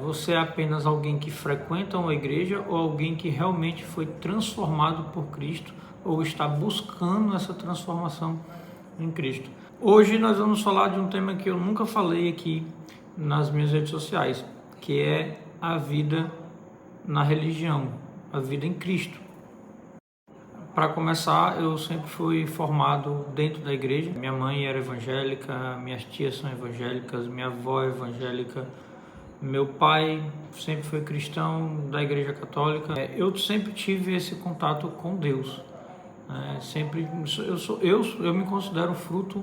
Você é apenas alguém que frequenta uma igreja ou alguém que realmente foi transformado por Cristo ou está buscando essa transformação em Cristo? Hoje nós vamos falar de um tema que eu nunca falei aqui nas minhas redes sociais, que é a vida na religião, a vida em Cristo. Para começar, eu sempre fui formado dentro da igreja. Minha mãe era evangélica, minhas tias são evangélicas, minha avó é evangélica, meu pai sempre foi cristão da igreja católica. Eu sempre tive esse contato com Deus. Eu me considero fruto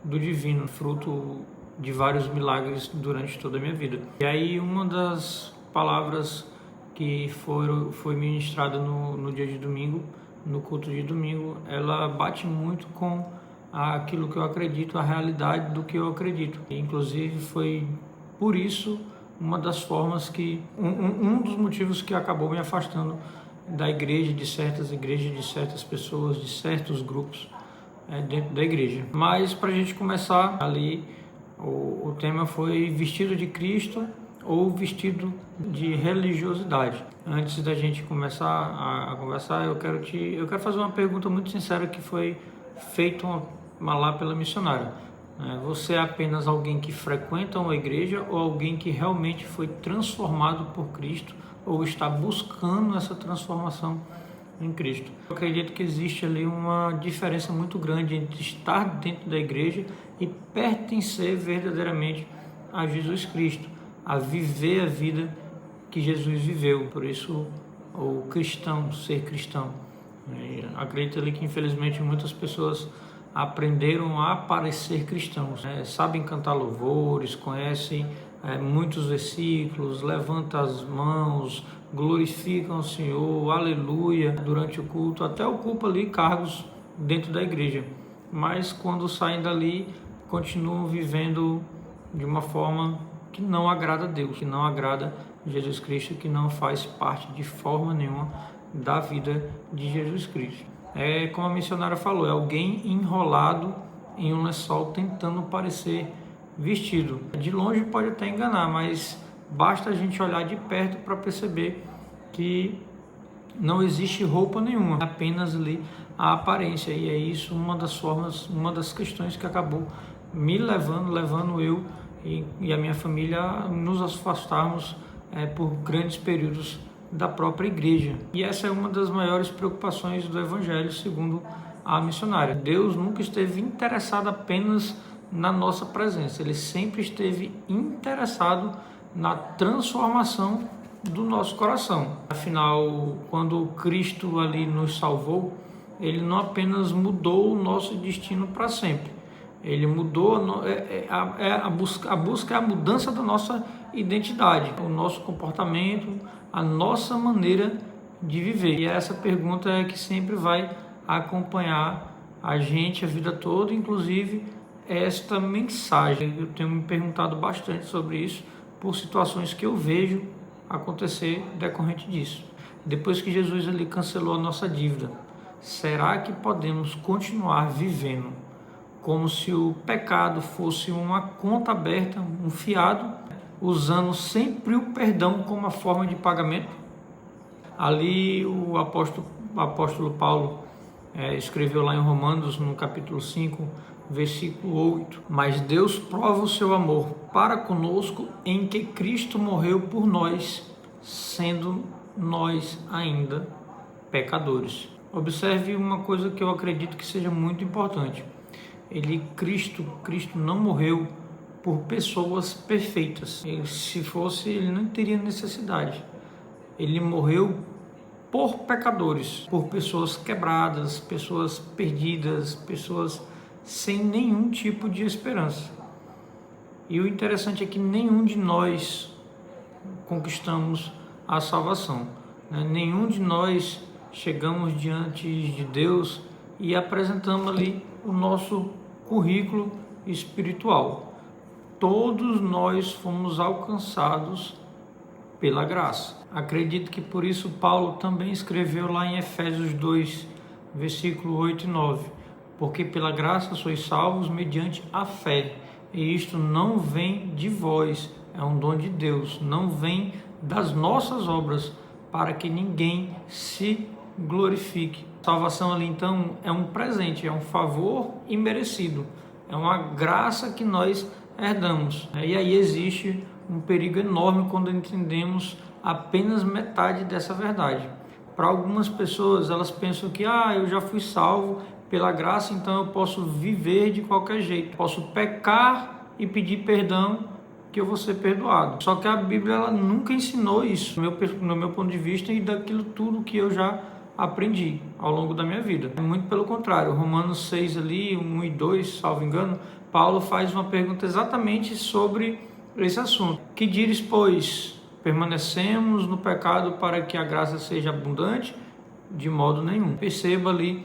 do divino, fruto de vários milagres durante toda a minha vida. E aí uma das palavras que foi ministrada no dia de domingo, no culto de domingo, ela bate muito com aquilo que eu acredito, a realidade do que eu acredito. E, inclusive foi por isso uma das formas que, um dos motivos que acabou me afastando da igreja, de certas igrejas, de certas pessoas, de certos grupos dentro da igreja. Mas para a gente começar ali, o tema foi vestido de Cristo ou vestido de religiosidade. Antes da gente começar a conversar, eu quero fazer uma pergunta muito sincera que foi feita lá pela missionária. Você é apenas alguém que frequenta uma igreja ou alguém que realmente foi transformado por Cristo ou está buscando essa transformação em Cristo? Eu acredito que existe ali uma diferença muito grande entre estar dentro da igreja e pertencer verdadeiramente a Jesus Cristo, a viver a vida que Jesus viveu. Por isso, o cristão, ser cristão. Acredito ali que infelizmente muitas pessoas aprenderam a parecer cristãos, sabem cantar louvores, conhecem muitos versículos, levantam as mãos, glorificam o Senhor, aleluia, durante o culto, até ocupam ali cargos dentro da igreja, mas quando saem dali, continuam vivendo de uma forma que não agrada a Deus, que não agrada Jesus Cristo, que não faz parte de forma nenhuma da vida de Jesus Cristo. Como a missionária falou, é alguém enrolado em um lençol tentando parecer vestido. De longe pode até enganar, mas basta a gente olhar de perto para perceber que não existe roupa nenhuma, apenas ali a aparência. E é isso uma das formas, uma das questões que acabou me levando eu e a minha família a nos afastarmos por grandes períodos da própria igreja. E essa é uma das maiores preocupações do Evangelho, segundo a missionária. Deus nunca esteve interessado apenas na nossa presença, Ele sempre esteve interessado na transformação do nosso coração. Afinal, quando Cristo ali nos salvou, Ele não apenas mudou o nosso destino para sempre, Ele mudou, a busca é a mudança da nossa identidade, o nosso comportamento, a nossa maneira de viver. E essa pergunta é que sempre vai acompanhar a gente a vida toda, inclusive esta mensagem. Eu tenho me perguntado bastante sobre isso por situações que eu vejo acontecer decorrente disso. Depois que Jesus ali cancelou a nossa dívida, será que podemos continuar vivendo como se o pecado fosse uma conta aberta, um fiado, usando sempre o perdão como a forma de pagamento? Ali o apóstolo Paulo escreveu lá em Romanos, no capítulo 5, versículo 8: mas Deus prova o seu amor para conosco em que Cristo morreu por nós, sendo nós ainda pecadores. Observe uma coisa que eu acredito que seja muito importante. Cristo não morreu por pessoas perfeitas. Se fosse, ele não teria necessidade. Ele morreu por pecadores, por pessoas quebradas, pessoas perdidas, pessoas sem nenhum tipo de esperança. E o interessante é que nenhum de nós conquistamos a salvação, Nenhum de nós chegamos diante de Deus e apresentamos ali o nosso currículo espiritual. Todos nós fomos alcançados pela graça. Acredito que por isso Paulo também escreveu lá em Efésios 2, versículo 8 e 9: porque pela graça sois salvos mediante a fé, e isto não vem de vós, é um dom de Deus, não vem das nossas obras, para que ninguém se glorifique. Salvação ali então é um presente, é um favor imerecido, é uma graça que nós herdamos. E aí existe um perigo enorme quando entendemos apenas metade dessa verdade. Para algumas pessoas, elas pensam que eu já fui salvo pela graça, então eu posso viver de qualquer jeito, posso pecar e pedir perdão que eu vou ser perdoado. Só que a Bíblia ela nunca ensinou isso, no meu ponto de vista e daquilo tudo que eu já aprendi ao longo da minha vida. Muito pelo contrário, Romanos 6 ali, 1 e 2, salvo engano, Paulo faz uma pergunta exatamente sobre esse assunto. Que dires, pois, permanecemos no pecado para que a graça seja abundante? De modo nenhum. Perceba ali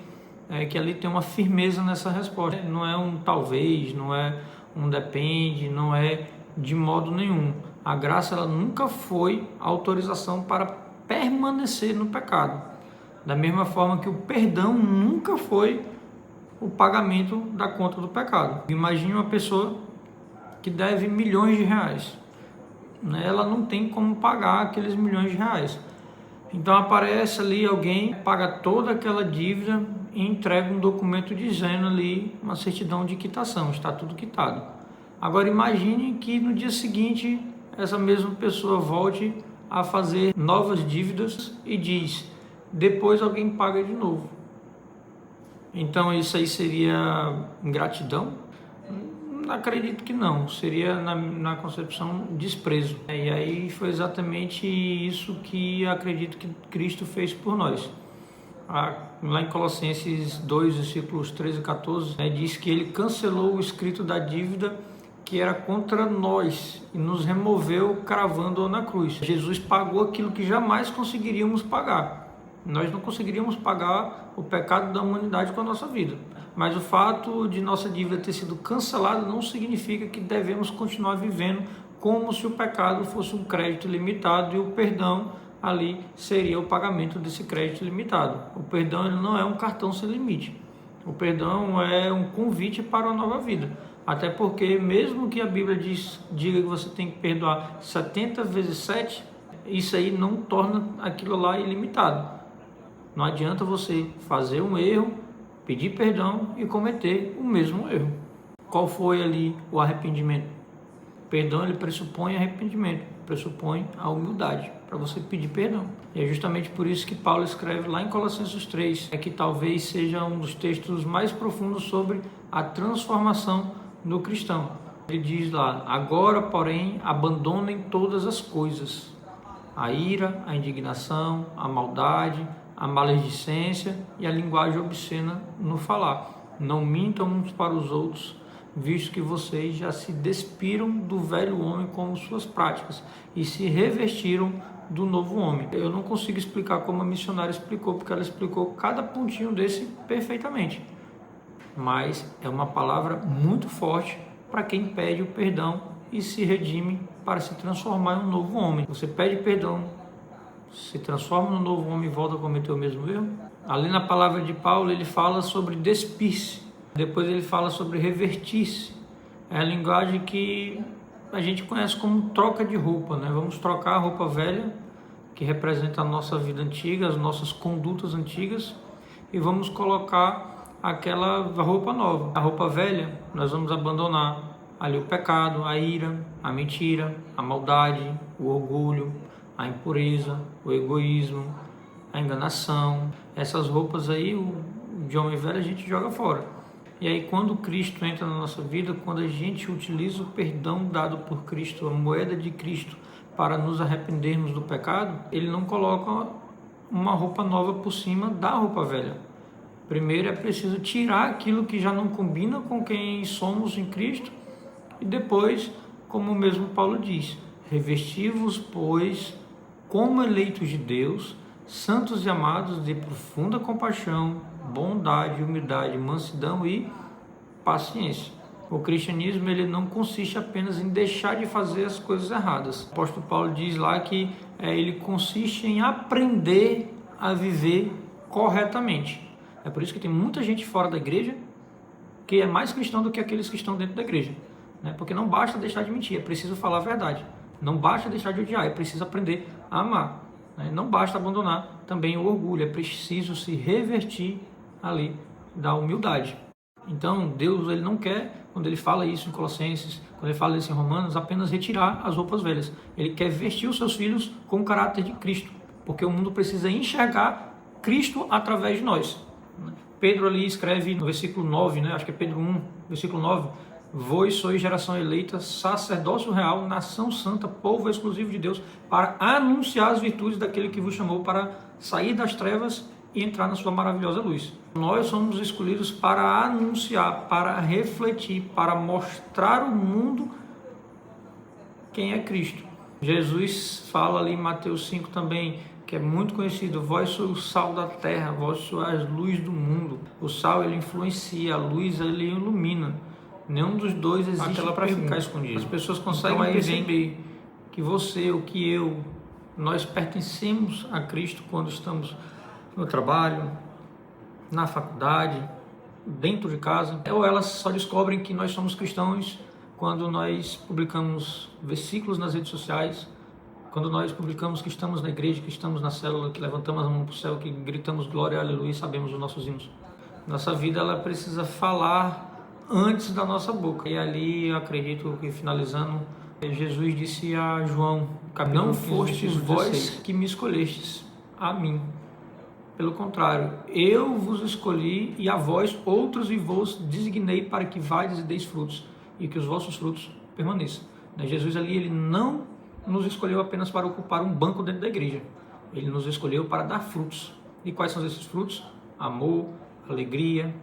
que ali tem uma firmeza nessa resposta. Não é um talvez, não é um depende, não é de modo nenhum. A graça ela nunca foi autorização para permanecer no pecado. Da mesma forma que o perdão nunca foi o pagamento da conta do pecado. Imagine uma pessoa que deve milhões de reais. Ela não tem como pagar aqueles milhões de reais. Então aparece ali alguém, paga toda aquela dívida e entrega um documento dizendo ali, uma certidão de quitação, está tudo quitado. Agora imagine que no dia seguinte essa mesma pessoa volte a fazer novas dívidas e diz, depois alguém paga de novo. Então isso aí seria ingratidão? Acredito que não, seria na concepção desprezo. E aí foi exatamente isso que acredito que Cristo fez por nós. Lá em Colossenses 2, versículos 13 e 14, diz que ele cancelou o escrito da dívida que era contra nós e nos removeu cravando-o na cruz. Jesus pagou aquilo que jamais conseguiríamos pagar. Nós não conseguiríamos pagar o pecado da humanidade com a nossa vida. Mas o fato de nossa dívida ter sido cancelada não significa que devemos continuar vivendo como se o pecado fosse um crédito limitado e o perdão ali seria o pagamento desse crédito limitado. O perdão ele não é um cartão sem limite. O perdão é um convite para uma nova vida. Até porque mesmo que a Bíblia diga que você tem que perdoar 70 vezes 7, isso aí não torna aquilo lá ilimitado. Não adianta você fazer um erro, pedir perdão e cometer o mesmo erro. Qual foi ali o arrependimento? Perdão ele pressupõe arrependimento, pressupõe a humildade para você pedir perdão. E é justamente por isso que Paulo escreve lá em Colossenses 3, que talvez seja um dos textos mais profundos sobre a transformação do cristão. Ele diz lá, agora porém abandonem todas as coisas, a ira, a indignação, a maldade, a maledicência e a linguagem obscena no falar. Não mintam uns para os outros, visto que vocês já se despiram do velho homem com suas práticas e se revestiram do novo homem. Eu não consigo explicar como a missionária explicou, porque ela explicou cada pontinho desse perfeitamente. Mas é uma palavra muito forte para quem pede o perdão e se redime para se transformar em um novo homem. Você pede perdão, se transforma no novo homem e volta a cometer o mesmo erro? Ali na palavra de Paulo ele fala sobre despir-se, depois ele fala sobre revertir-se. É a linguagem que a gente conhece como troca de roupa, né? Vamos trocar a roupa velha, que representa a nossa vida antiga, as nossas condutas antigas, e vamos colocar aquela roupa nova. A roupa velha, nós vamos abandonar ali o pecado, a ira, a mentira, a maldade, o orgulho, a impureza, o egoísmo, a enganação. Essas roupas aí, de homem velho, a gente joga fora. E aí quando Cristo entra na nossa vida, quando a gente utiliza o perdão dado por Cristo, a moeda de Cristo, para nos arrependermos do pecado, ele não coloca uma roupa nova por cima da roupa velha. Primeiro é preciso tirar aquilo que já não combina com quem somos em Cristo e depois, como o mesmo Paulo diz, revesti-vos, pois, como eleitos de Deus, santos e amados de profunda compaixão, bondade, humildade, mansidão e paciência. O cristianismo ele não consiste apenas em deixar de fazer as coisas erradas. O apóstolo Paulo diz lá que ele consiste em aprender a viver corretamente. É por isso que tem muita gente fora da igreja que é mais cristão do que aqueles que estão dentro da igreja, né? Porque não basta deixar de mentir, é preciso falar a verdade. Não basta deixar de odiar, é preciso aprender a amar. Né? Não basta abandonar também o orgulho, é preciso se revertir ali da humildade. Então, Deus ele não quer, quando ele fala isso em Colossenses, quando ele fala isso em Romanos, apenas retirar as roupas velhas. Ele quer vestir os seus filhos com o caráter de Cristo, porque o mundo precisa enxergar Cristo através de nós. Pedro ali escreve no versículo 9, né? Acho que é Pedro 1, versículo 9, vós sois geração eleita, sacerdócio real, nação santa, povo exclusivo de Deus, para anunciar as virtudes daquele que vos chamou para sair das trevas e entrar na sua maravilhosa luz. Nós somos escolhidos para anunciar, para refletir, para mostrar ao mundo quem é Cristo. Jesus fala ali em Mateus 5 também, que é muito conhecido, vós sois o sal da terra, vós sois a luz do mundo. O sal ele influencia, a luz ele ilumina. Nenhum dos dois existe para ficar escondido. As pessoas conseguem perceber que você, o que eu, nós pertencemos a Cristo quando estamos no trabalho, na faculdade, dentro de casa, ou elas só descobrem que nós somos cristãos quando nós publicamos versículos nas redes sociais, quando nós publicamos que estamos na igreja, que estamos na célula, que levantamos a mão para o céu, que gritamos glória, aleluia e sabemos os nossos hinos. Nossa vida ela precisa falar antes da nossa boca. E ali eu acredito que finalizando, Jesus disse a João, não fostes vós que me escolhestes a mim. Pelo contrário, eu vos escolhi e a vós outros e vos designei para que vades e deis frutos e que os vossos frutos permaneçam. Jesus ali, ele não nos escolheu apenas para ocupar um banco dentro da igreja. Ele nos escolheu para dar frutos. E quais são esses frutos? Amor, alegria,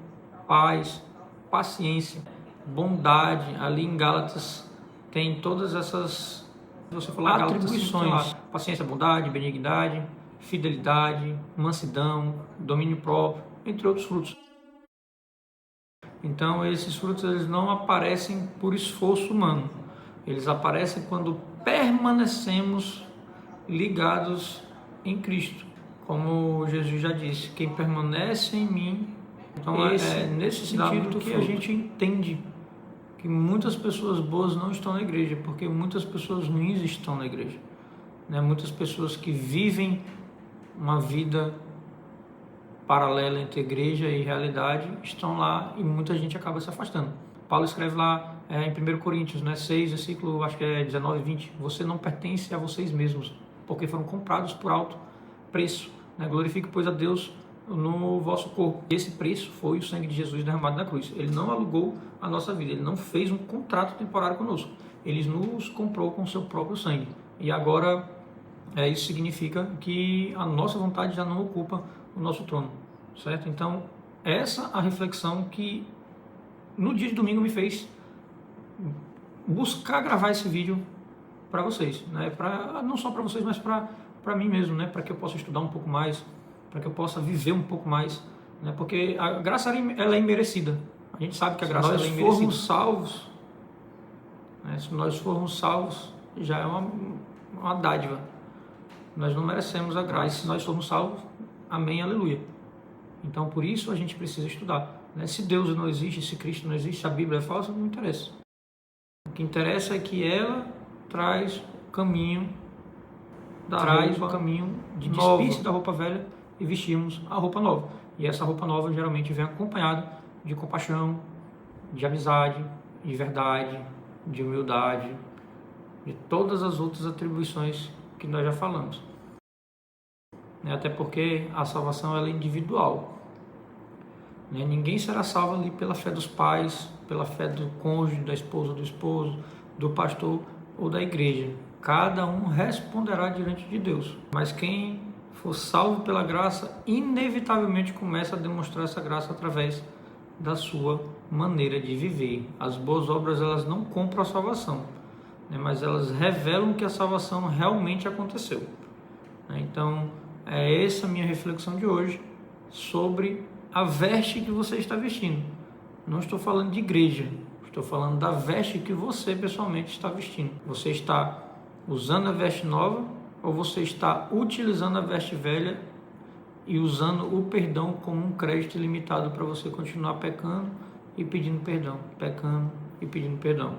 paz, paciência, bondade. Ali em Gálatas tem todas essas, se você falar atribuições, paciência, bondade, benignidade, fidelidade, mansidão, domínio próprio, entre outros frutos. Então esses frutos eles não aparecem por esforço humano, eles aparecem quando permanecemos ligados em Cristo, como Jesus já disse, quem permanece em mim. Então é nesse sentido que a gente entende que muitas pessoas boas não estão na igreja, porque muitas pessoas ruins estão na igreja, né? Muitas pessoas que vivem uma vida paralela entre igreja e realidade estão lá e muita gente acaba se afastando. Paulo escreve lá em 1 Coríntios 6, versículo acho que é 19 e 20, você não pertence a vocês mesmos, porque foram comprados por alto preço, né? Glorifique, pois, a Deus no vosso corpo. Esse preço foi o sangue de Jesus derramado na cruz. Ele não alugou a nossa vida, ele não fez um contrato temporário conosco, ele nos comprou com o seu próprio sangue. E agora isso significa que a nossa vontade já não ocupa o nosso trono, certo? Então, essa a reflexão que no dia de domingo me fez buscar gravar esse vídeo para vocês, né? Não só para vocês, mas para mim mesmo, né? Para que eu possa estudar um pouco mais, para que eu possa viver um pouco mais, né? Porque a graça ela é imerecida. A gente sabe que a graça ela é imerecida. Se nós formos salvos, né? Se nós formos salvos, já é uma dádiva. Nós não merecemos a graça. Mas se nós formos salvos, amém, aleluia. Então, por isso a gente precisa estudar, né? Se Deus não existe, se Cristo não existe, se a Bíblia é falsa, não interessa. O que interessa é que ela traz o caminho de despir-se da roupa velha e vestirmos a roupa nova. E essa roupa nova geralmente vem acompanhada de compaixão, de amizade, de verdade, de humildade, de todas as outras atribuições que nós já falamos. Até porque a salvação ela é individual. Ninguém será salvo ali pela fé dos pais, pela fé do cônjuge, da esposa, do esposo, do pastor ou da igreja. Cada um responderá diante de Deus. Mas quem for salvo pela graça, inevitavelmente começa a demonstrar essa graça através da sua maneira de viver. As boas obras elas não compram a salvação, mas elas revelam que a salvação realmente aconteceu. Então, é essa a minha reflexão de hoje sobre a veste que você está vestindo. Não estou falando de igreja, estou falando da veste que você pessoalmente está vestindo. Você está usando a veste nova ou você está utilizando a veste velha e usando o perdão como um crédito ilimitado para você continuar pecando e pedindo perdão, pecando e pedindo perdão?